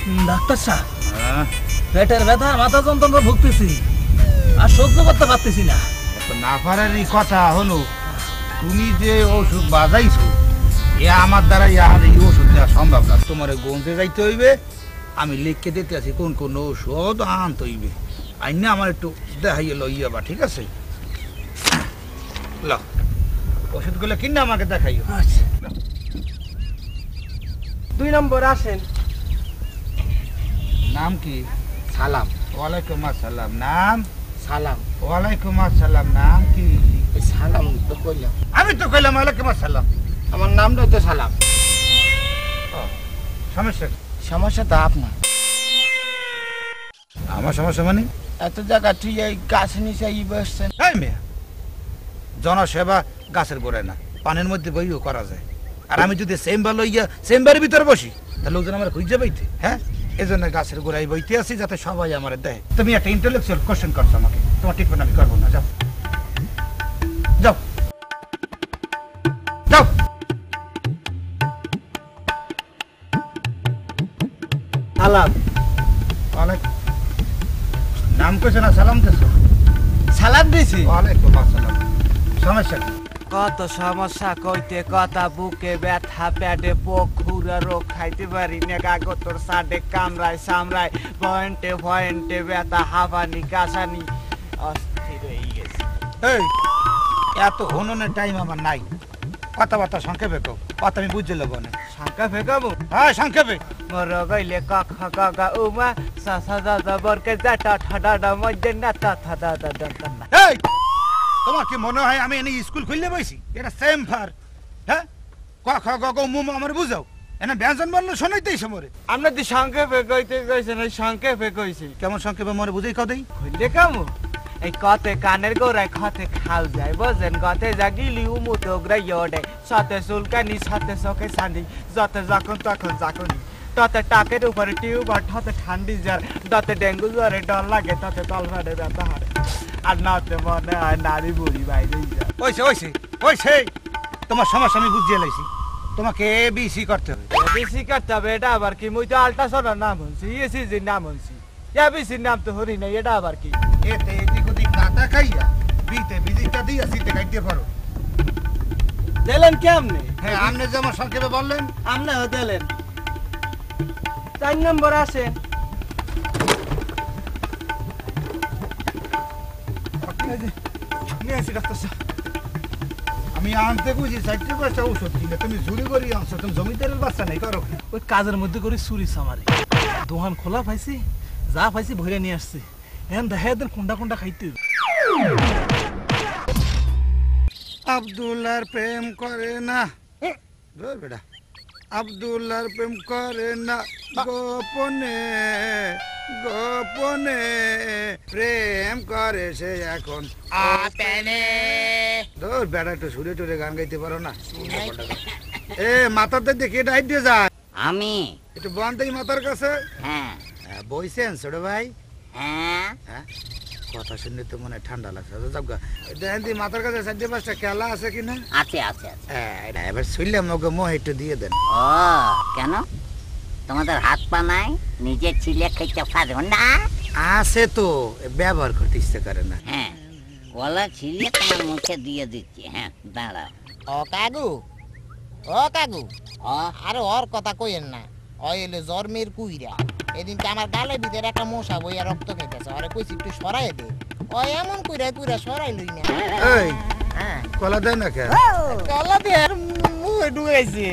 Doctor সাহেব, পেটের ব্যথা মাথা যন্ত্রণা ভুগতেছি আর সহ্য করতে পারতেছি না। না পারারই কথা হলো, তুমি যে ওষুধ বাজাইছো এ আমার দ্বারা এই ওষুধ দেওয়া সম্ভব না। তোমার গঞ্জে যাইতে হইবে, আমি লিখকে দিতে আছি কোন কোন ওষুধ আনতে হইবে। আইনা আমার একটু দেখাইয়ে লইয়াবা, ঠিক আছে? ল ওষুধগুলো কিনে আমাকে দেখাইও। আচ্ছা। 2 নম্বর আসেন। নাম কি? সালাম। ওয়ালাইকুম আসসালাম। নাম? সালাম। ওয়ালাইকুম আসসালাম। নাম কি? সালাম তো কইলাম। আমি তো কইলাম ওয়ালাইকুম আসসালাম। আমার নামটা তো সালাম। সমস্যা? সমস্যা তো আপনার। আমার সমস্যা মানে? এত জায়গা তুই এই গাছ নিচে বসছেন। এই মেয়ে, জনসেবা গাছের গোড়ায় না, পানির মধ্যে বইও করা যায়। আর আমি যদি চেম্বার লইয়া চেম্বারের ভিতরে বসি তাহলে লোকজন আমার খুঁজে পাইতে। হ্যাঁ, এই জন্য গাছের গোড়ায় বইতে আছি যাতে সবাই আমার দেয়। তুমি একটা ইন্টেলেকচুয়াল কোশ্চেন করছো আমাকে, তোমার ট্রিটমেন্ট আমি করবো না। যাও যাও যাও। সালাম। ওয়ালাইকুম। নাম কইছো না সালাম দিছো? সালাম দিছি। ওয়ালাইকুম আসসালাম। সমস্যা কি? কত সমস্যা কইতে কথা, বুকে ব্যথা, পেটে পোক, খুরা রোগ, খাইতে পারি না, কাগতর সাডে কামড়ায় সামড়ায়, পয়েন্টে পয়েন্টে ব্যথা, হাঁপানি কাশানি, অস্থির হয়ে গেছে। এই এত হননের টাইম আমার নাই, কথাবার্তা সংক্ষেপে কও, কথা আমি বুঝে লব না। শাঙ্কা ফেকাবো? হ্যাঁ সংক্ষেপে। মর গইলে কক গগা উমা সাসা দাদা বরকে জাটা ঠাডা মধ্যে না তা দাদা দন্তন না। এই তোমার কি মনে হয় আমি এনে স্কুল খুললে বইছি? এটা সেম ফার। হ্যাঁ, ক খ গ গ মুম আমার বুঝাও, এনে ব্যঞ্জন বর্ণ শোনাইতেই সমরে। আমরা তো সংক্ষেপে কইতে কইছেন, এই সংক্ষেপে কইছি। কেমন সংক্ষেপে মরে বুঝাই কও দেই? খুললে কামু এই কতে কানের গোড়ায় খতে খাল যায়, বোঝেন গতে জাগিলি উমুতে ওগ্রাই ওডে, সাথে চুলকানি সাথে চোখে ছান্দি, যতে যখন তখন যখনই ততে টাকের উপরে টিউব আর ঠতে ঠান্ডি জ্বর, যতে ডেঙ্গু জ্বরে ডর লাগে, ততে তলফাটে ব্যথা হারে, আর নাতে মনে হয় নারী বুড়ি বাইরে যায়। ওইছে ওইছে ওইছে, তোমার সমস্যা আমি বুঝিয়ে লাইছি। তোমাকে এবিসি করতে হবে। এবিসি করতে হবে? এটা আবার কি? মুই তো আল্ট্রাসাউন্ডের নাম শুনছি, ইএসিজির নাম শুনছি, এবিসির নাম তো হরি নাই। এটা আবার কি? এতে এদিক ওদিক না তাকাইয়া বিতে বিদিকটা দিয়া সিটে কাটতে পারো। দিলেন কেমনে? হ্যাঁ, আপনি যেমন সংক্ষেপে বললেন আমনেও দিলেন। 4 নম্বর আসেন। নিয়ে আসি ডাক্তার সাহেব। আমি আনতে বুঝি 4-5টা ঔষধ কিনে তুমি ঝুড়ি করে আনছো। তুমি জমিদারের বাচ্চা নেই করো। ওই কাজের মধ্যে করে চুরি সামারি দোকান খোলা পাইছি, যা পাইছি ভরে নিয়ে আসছি। এখন দেখা দেন কোনটা কোনটা খাইতে হবে। আব্দুল্লাহর প্রেম করে না, ধর বেটা, আব্দুল্লাহর প্রেম করে না, গোপনে গোপনে প্রেম করে সে এখন আপেনে। ধর বেটা, একটু সুরে টুরে গান গাইতে পারো না? এ মাথাতে দেখে ডাইট দিয়ে যায়। আমি একটু বন্ধই মাথার কাছে। হ্যাঁ বইছেন ছোট ভাই? হ্যাঁ হ্যাঁ, কথা শুনলে তো মনে হয় ঠান্ডা লাগছে। দেখেন দি মাথার কাছে 4-5টা খেলা আছে কিনা? আছে আছে আছে। এবার শুনলাম ওকে মোহ একটু দিয়ে দেন। ও কেন তোমাদের হাত পা নাই? নিজের ছিলে খেতে পারো না? আছে তো, ব্যবহার করতে ইচ্ছে করে না। হ্যাঁ, কলা ছিলে তোমার মুখে দিয়ে দিচ্ছি। হ্যাঁ দাঁড়াও। ও কাগু, ও কাগু, ও আরে ওর কথা কইেন না। ওই এলো জন্মের কুইরা। এদিনকে আমার গালের ভিতরে একটা মশা বইয়া রক্ত খেতেছে, ওরে কইছি একটু সরাই দে। ও এমন কুইরা কুইরা সরাই লই না। এই হ্যাঁ, কলা দেয় না কে? কলা দিয়ে আর মুখে ঢুকাইছে।